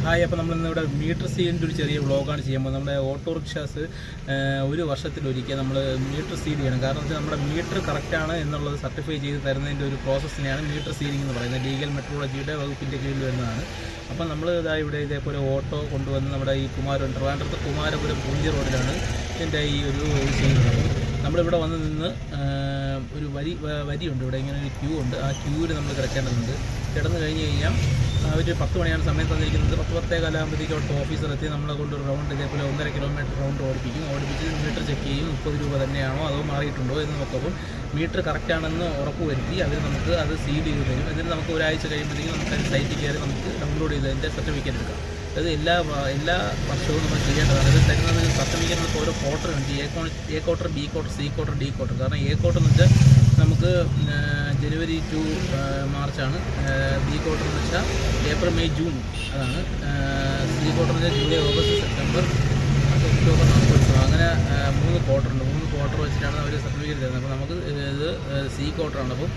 Hi, അപ്പോൾ നമ്മളിന്നിവിടെ metre സീലിൻ്റെ ഒരു ചെറിയ വ്ളോഗാണ് ചെയ്യുമ്പോൾ നമ്മുടെ ഓട്ടോറിക്ഷാസ് ഒരു വർഷത്തിലൊരിക്കൽ നമ്മൾ മീറ്റർ സീൽ ചെയ്യണം. കാരണം വെച്ചാൽ നമ്മുടെ മീറ്റർ കറക്റ്റാണ് എന്നുള്ളത് സർട്ടിഫൈ ചെയ്ത് തരുന്നതിൻ്റെ ഒരു പ്രോസസ്സിനെയാണ് മീറ്റർ സീലിംഗ് എന്ന് പറയുന്നത്. ലീഗൽ മെട്രോളജിയുടെ വകുപ്പിൻ്റെ കീഴിൽ വരുന്നതാണ്. അപ്പം നമ്മൾ ഇവിടെ ഇതേപോലെ ഓട്ടോ കൊണ്ടുവന്ന് നമ്മുടെ ഈ ട്രിവാൻഡ്രത്ത് കുമാരപുരം പൂഞ്ചി റോഡിലാണ് ഇതിൻ്റെ ഈ ഒരു ചെയ്യുന്നത്. നമ്മളിവിടെ വന്ന് നിന്ന് ഒരു വരിയുണ്ട്, ഇവിടെ ഇങ്ങനെ ഒരു ക്യൂ ഉണ്ട്. ആ ക്യൂവിൽ നമ്മൾ കിടക്കേണ്ടതുണ്ട്. കിടന്നു കഴിഞ്ഞ് കഴിഞ്ഞാൽ ഒരു 10 മണിയാണ് സമയം തന്നിരിക്കുന്നത്. 10-10 കാലാകുമ്പോഴത്തേക്ക് അവിടുത്തെ ഓഫീസർ എത്തി നമ്മളെ കൊണ്ട് ഒരു റൗണ്ട് ഇതേപോലെ 1.5 കിലോമീറ്റർ റൗണ്ട് ഓടിപ്പിച്ച് മീറ്റർ ചെക്ക് ചെയ്യും. 30 രൂപ തന്നെയാണോ അതോ മാറിയിട്ടുണ്ടോ എന്ന് നോക്കുമ്പോൾ മീറ്റർ കറക്റ്റാണെന്ന് ഉറപ്പുവരുത്തി അവർ നമുക്ക് അത് സീൽ ചെയ്ത് തരും. എന്നിട്ട് നമുക്ക് ഒരാഴ്ച കഴിയുമ്പോഴത്തേക്കും നമുക്ക് അത് സൈറ്റിൽ കയറി നമുക്ക് ഡൗൺലോഡ് ചെയ്തതിൻ്റെ സർട്ടിഫിക്കറ്റ് എടുക്കാം. അത് എല്ലാ വർഷവും നമ്മൾ ചെയ്യേണ്ടതാണ്. ഇത് തരുന്നത് സർട്ടിഫിക്കറ്റിനൊക്കെ ഓരോ ക്വാർട്ടറുണ്ട്. A quarter, B quarter, C quarter, D quarter. കാരണം എ ക്വാർട്ടർ എന്ന് വെച്ചാൽ നമുക്ക് ജനുവരി ടു മാർച്ചാണ്. ബി ക്വാർട്ടർ എന്ന് വെച്ചാൽ ഏപ്രിൽ, മെയ്, ജൂൺ അതാണ്. സി ക്വാർട്ടർ എന്ന് വെച്ചാൽ July, August, September, October, November. അങ്ങനെ 3 ക്വാർട്ടറുണ്ട്. 3 ക്വാർട്ടർ വെച്ചിട്ടാണ് അവർ സർട്ടിഫിക്കറ്റ് തരുന്നത്. അപ്പോൾ നമുക്ക് ഇത് സി ക്വാർട്ടറാണ്. അപ്പം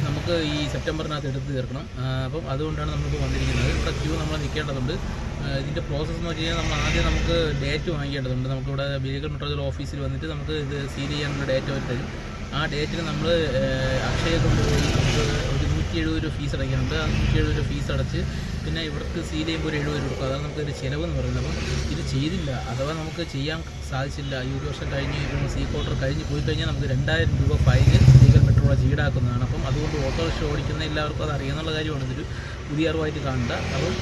നമുക്ക് ഈ സെപ്റ്റംബറിനകത്ത് എടുത്ത് തീർക്കണം. അപ്പം അതുകൊണ്ടാണ് നമ്മളിപ്പോൾ വന്നിരിക്കുന്നത്. ഇവിടെ ക്യൂ നമ്മൾ നിൽക്കേണ്ടതുണ്ട്. ഇതിൻ്റെ പ്രോസസ്സ് എന്ന് വെച്ച് കഴിഞ്ഞാൽ ആദ്യം നമുക്ക് ഡേറ്റ് വാങ്ങിക്കേണ്ടതുണ്ട്. നമുക്കിവിടെ ലീഗൽ മെട്രോളജി ഓഫീസിൽ വന്നിട്ട് നമുക്ക് ഇത് സീൽ ചെയ്യാനുള്ള ഡേറ്റ് അവർ തരും. ആ ഡേറ്റിന് നമ്മൾ അക്ഷയ കൊണ്ടുപോയി നമുക്ക് ഒരു 170 രൂപ ഫീസ് അടയ്ക്കാനുണ്ട്. ആ 170 രൂപ ഫീസ് അടച്ച് പിന്നെ ഇവർക്ക് സീൽ ചെയ്യുമ്പോൾ ഒരു 70 രൂപ കൊടുക്കും. അതാണ് നമുക്കൊരു ചിലവെന്ന് പറയുന്നത്. അപ്പം ഇത് ചെയ്തില്ല, അഥവാ നമുക്ക് ചെയ്യാൻ സാധിച്ചില്ല, ഈ ഒരു വർഷം കഴിഞ്ഞ് സി ക്വാർട്ടർ കഴിഞ്ഞ് പോയി കഴിഞ്ഞാൽ നമുക്ക് 2000 രൂപ ഫൈന് ലീഗൽ മെട്രോളജി ഈടാക്കുന്നതാണ്. അപ്പം അതുകൊണ്ട് ഓട്ടോറിക്ഷ ഓടിക്കുന്ന എല്ലാവർക്കും അത് അറിയാമെന്നുള്ള കാര്യമാണ്. ഇതൊരു പുതിയ അറിവായിട്ട് കാണണ്ട. അപ്പം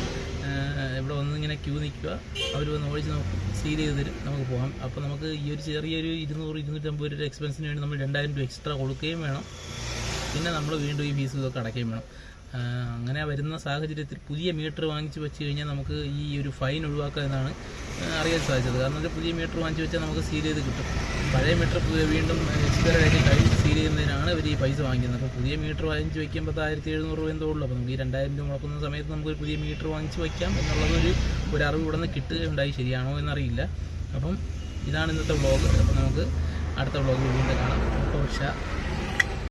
ഇവിടെ വന്ന് ഇങ്ങനെ ക്യൂ നിൽക്കുക, അവർ വന്ന് ഓടിച്ച് നമുക്ക് സീൽ ചെയ്ത് തരും, നമുക്ക് പോകാം. അപ്പോൾ നമുക്ക് ഈ ഒരു ചെറിയൊരു 200-250 രൂപ എക്സ്പെൻസിന് വേണ്ടി നമ്മൾ 2000 രൂപ എക്സ്ട്രാ കൊടുക്കുകയും വേണം. പിന്നെ നമ്മൾ വീണ്ടും ഈ ഫീസ് ഇതൊക്കെ അടയ്ക്കുകയും വേണം. അങ്ങനെ വരുന്ന സാഹചര്യത്തിൽ പുതിയ മീറ്റർ വാങ്ങിച്ച് വെച്ച് കഴിഞ്ഞാൽ നമുക്ക് ഈ ഒരു ഫൈൻ ഒഴിവാക്കുക എന്നാണ് അറിയാൻ സാധിച്ചത്. കാരണം ഒരു പുതിയ മീറ്റർ വാങ്ങിച്ച് വെച്ചാൽ നമുക്ക് സീൽ ചെയ്ത് കിട്ടും. പഴയ മീറ്റർ വീണ്ടും എക്സ്പയർ ആയിട്ട് കഴിഞ്ഞ് സീൽ ചെയ്യുന്നതിനാണ് ഇവർ ഈ പൈസ വാങ്ങിക്കുന്നത്. അപ്പോൾ പുതിയ മീറ്റർ വാങ്ങിച്ച് വയ്ക്കുമ്പോൾ 1700 രൂപ എന്തോ ഉള്ളൂ. അപ്പോൾ നമുക്ക് ഈ 2000 രൂപ മുടക്കുന്ന സമയത്ത് നമുക്കൊരു പുതിയ മീറ്റർ വാങ്ങിച്ച് വയ്ക്കാം എന്നുള്ളതൊരു അറിവ് ഇവിടെ നിന്ന് കിട്ടുകയുണ്ടായി. ശരിയാണോ എന്നറിയില്ല. അപ്പം ഇതാണ് ഇന്നത്തെ വ്ളോഗ്. അപ്പോൾ നമുക്ക് അടുത്ത വ്ളോഗ് വീണ്ടും കാണാം. ഓട്ടോറിക്ഷ